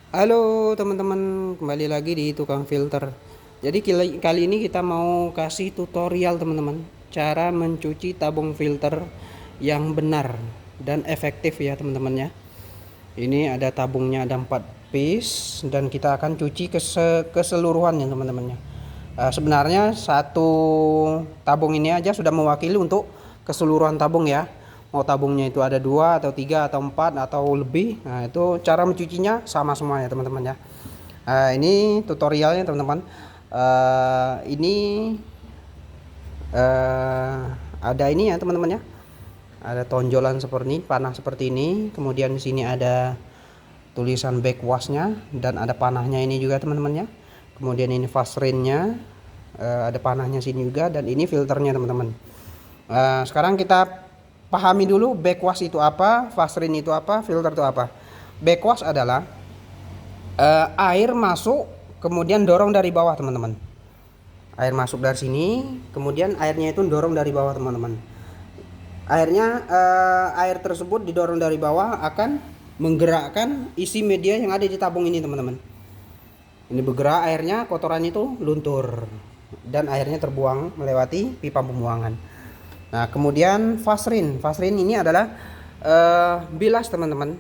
Halo teman-teman, kembali lagi di tukang filter. Jadi kali ini kita mau kasih tutorial teman-teman, cara mencuci tabung filter yang benar dan efektif ya teman-teman ya. Ini ada tabungnya, ada 4 piece dan kita akan cuci keseluruhannya teman-teman ya. Sebenarnya satu tabung ini aja sudah mewakili untuk keseluruhan tabung ya. Mau tabungnya itu ada 2 atau 3 atau 4 atau lebih, nah itu cara mencucinya sama semua ya teman-teman ya. Ini tutorialnya teman-teman. Ini ada ini ya teman-teman ya, ada tonjolan seperti ini, panah seperti ini, kemudian di sini ada tulisan backwashnya dan ada panahnya ini juga teman-teman ya. Kemudian ini fast nya, ada panahnya sini juga, dan ini filternya teman-teman. Sekarang kita pahami dulu backwash itu apa, fast rinse itu apa, filter itu apa. Backwash adalah air masuk kemudian dorong dari bawah teman-teman. Air masuk dari sini, kemudian airnya itu dorong dari bawah teman-teman. Air tersebut didorong dari bawah akan menggerakkan isi media yang ada di tabung ini teman-teman. Ini bergerak, airnya, kotorannya itu luntur dan airnya terbuang melewati pipa pembuangan. Nah, kemudian fast rinse ini adalah bilas teman-teman.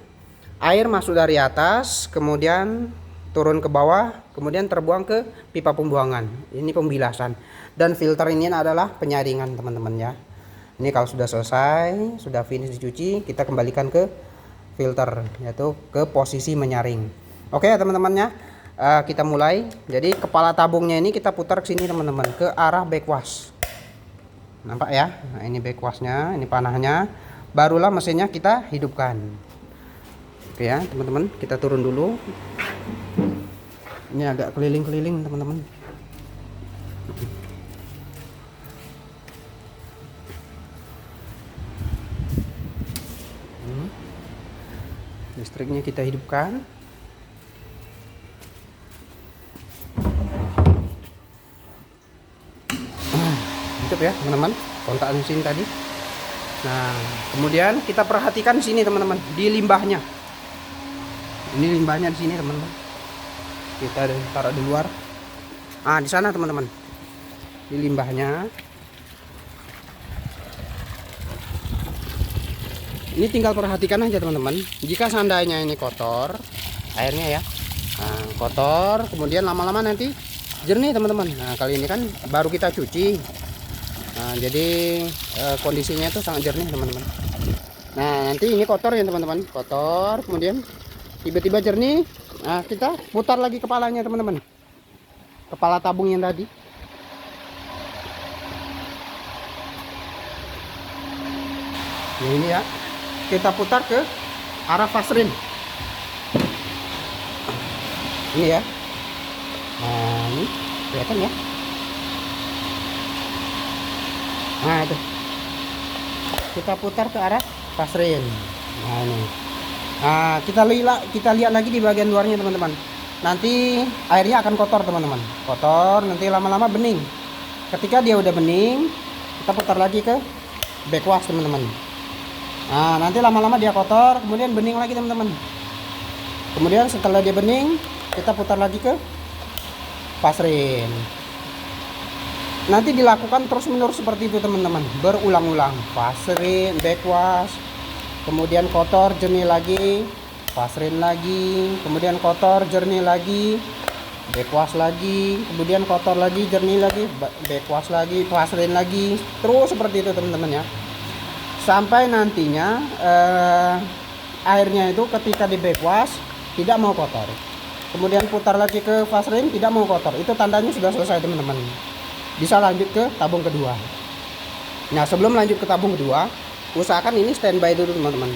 Air masuk dari atas, kemudian turun ke bawah, kemudian terbuang ke pipa pembuangan. Ini pembilasan. Dan filter ini adalah penyaringan teman-teman ya. Ini kalau sudah selesai, sudah finish dicuci, kita kembalikan ke filter, yaitu ke posisi menyaring. Oke ya teman-temannya, kita mulai. Jadi kepala tabungnya ini kita putar ke sini teman-teman, ke arah backwash. Nampak ya? Nah, ini backwashnya, ini panahnya. Barulah mesinnya kita hidupkan. Oke ya teman-teman, kita turun dulu. Ini agak keliling-keliling teman-teman. Listriknya kita hidupkan. Hidup ya teman-teman, kontak mesin tadi. Nah, kemudian kita perhatikan sini teman-teman, di limbahnya. Ini limbahnya di sini teman-teman. Kita taruh di luar. Di sana teman-teman. Di limbahnya. Ini tinggal perhatikan aja teman-teman. Jika seandainya ini kotor, airnya ya. Nah, kotor, kemudian lama-lama nanti jernih teman-teman. Nah, kali ini kan baru kita cuci. Nah, jadi kondisinya itu sangat jernih teman-teman. Nah, nanti ini kotor ya teman-teman, kotor, kemudian tiba-tiba jernih. Nah, kita putar lagi kepalanya teman-teman, kepala tabung yang tadi. Nah, ini ya, kita putar ke arah fast rinse. Ini ya. Nah, ini kelihatan ya. Nah, itu kita putar ke arah fast rinse. Nah, ini. Nah, kita lihat lagi di bagian luarnya teman-teman. Nanti airnya akan kotor teman-teman, kotor, nanti lama-lama bening. Ketika dia udah bening, kita putar lagi ke backwash teman-teman. Nah, nanti lama-lama dia kotor, kemudian bening lagi teman-teman. Kemudian setelah dia bening, kita putar lagi ke fast rinse. Nanti dilakukan terus-menerus seperti itu teman-teman, berulang-ulang. Fast rinse, backwash, kemudian kotor, jernih lagi, fast rinse lagi, kemudian kotor, jernih lagi, backwash lagi, kemudian kotor lagi, jernih lagi, backwash lagi, fast rinse lagi, terus seperti itu teman-teman ya. Sampai nantinya airnya itu ketika di backwash tidak mau kotor. Kemudian putar lagi ke fast rinse, tidak mau kotor. Itu tandanya sudah selesai teman-teman. Bisa lanjut ke tabung kedua. Nah, sebelum lanjut ke tabung kedua, usahakan ini standby dulu teman-teman,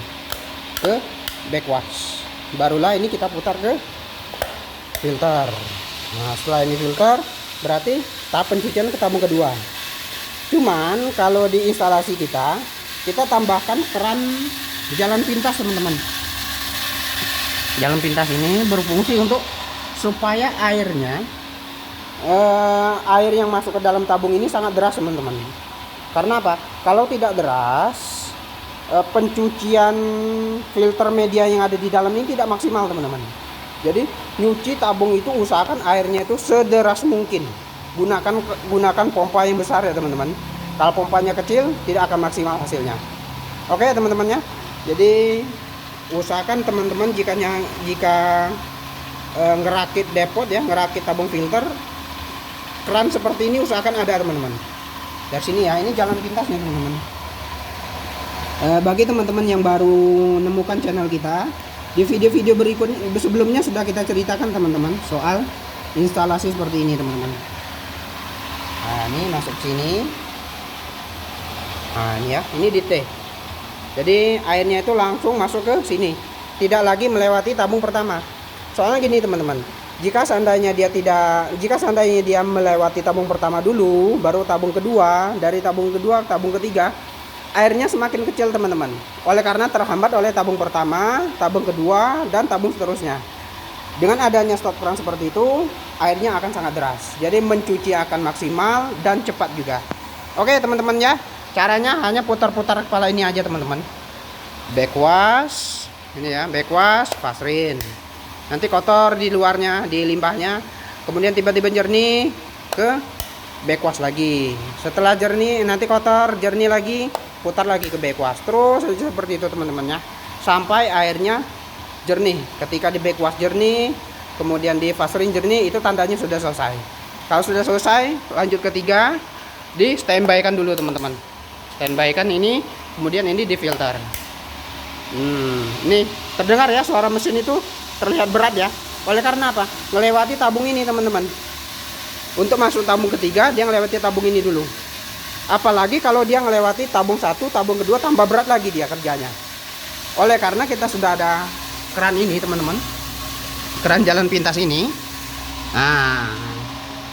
ke backwash. Barulah ini kita putar ke filter. Nah, setelah ini filter, berarti tahap pencucian ke tabung kedua. Cuman kalau di instalasi kita tambahkan keran jalan pintas teman-teman. Jalan pintas ini berfungsi untuk supaya air yang masuk ke dalam tabung ini sangat deras teman-teman. Karena apa? Kalau tidak deras, pencucian filter media yang ada di dalam ini tidak maksimal teman-teman. Jadi nyuci tabung itu usahakan airnya itu sederas mungkin. Gunakan pompa yang besar ya teman-teman. Kalau pompanya kecil tidak akan maksimal hasilnya. Oke teman-teman ya. Jadi usahakan teman-teman jika ngerakit depot ya, ngerakit tabung filter, keran seperti ini usahakan ada teman-teman. Dari sini ya, ini jalan pintasnya teman-teman. Bagi teman-teman yang baru menemukan channel kita, di video-video berikutnya sebelumnya sudah kita ceritakan teman-teman soal instalasi seperti ini teman-teman. Nah ini masuk sini. Nah ini ya, ini di T. Jadi airnya itu langsung masuk ke sini, tidak lagi melewati tabung pertama. Soalnya gini teman-teman, jika seandainya dia melewati tabung pertama dulu, baru tabung kedua, dari tabung kedua ke tabung ketiga, airnya semakin kecil teman-teman. Oleh karena terhambat oleh tabung pertama, tabung kedua, dan tabung seterusnya. Dengan adanya stop keran seperti itu, airnya akan sangat deras. Jadi mencuci akan maksimal dan cepat juga. Oke teman-teman ya, caranya hanya putar-putar kepala ini aja teman-teman. Backwash, ini ya, backwash, pasrin. Nanti kotor di luarnya, di limbahnya. Kemudian tiba-tiba jernih, ke backwash lagi. Setelah jernih, nanti kotor, jernih lagi, putar lagi ke backwash. Terus seperti itu teman-teman ya, sampai airnya jernih. Ketika di backwash jernih, kemudian di pasrin jernih, itu tandanya sudah selesai. Kalau sudah selesai, lanjut ketiga, di standby kan dulu teman-teman. Standby kan ini, kemudian ini di filter. Ini terdengar ya suara mesin itu terlihat berat ya. Oleh karena apa? Melewati tabung ini teman-teman. Untuk masuk tabung ketiga, dia melewati tabung ini dulu. Apalagi kalau dia melewati tabung satu, tabung kedua, tambah berat lagi dia kerjanya. Oleh karena kita sudah ada keran ini teman-teman, keran jalan pintas ini. Nah,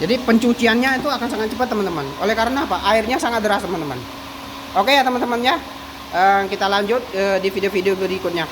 jadi pencuciannya itu akan sangat cepat teman-teman. Oleh karena apa? Airnya sangat deras teman-teman. Oke ya teman-teman ya, kita lanjut di video-video berikutnya.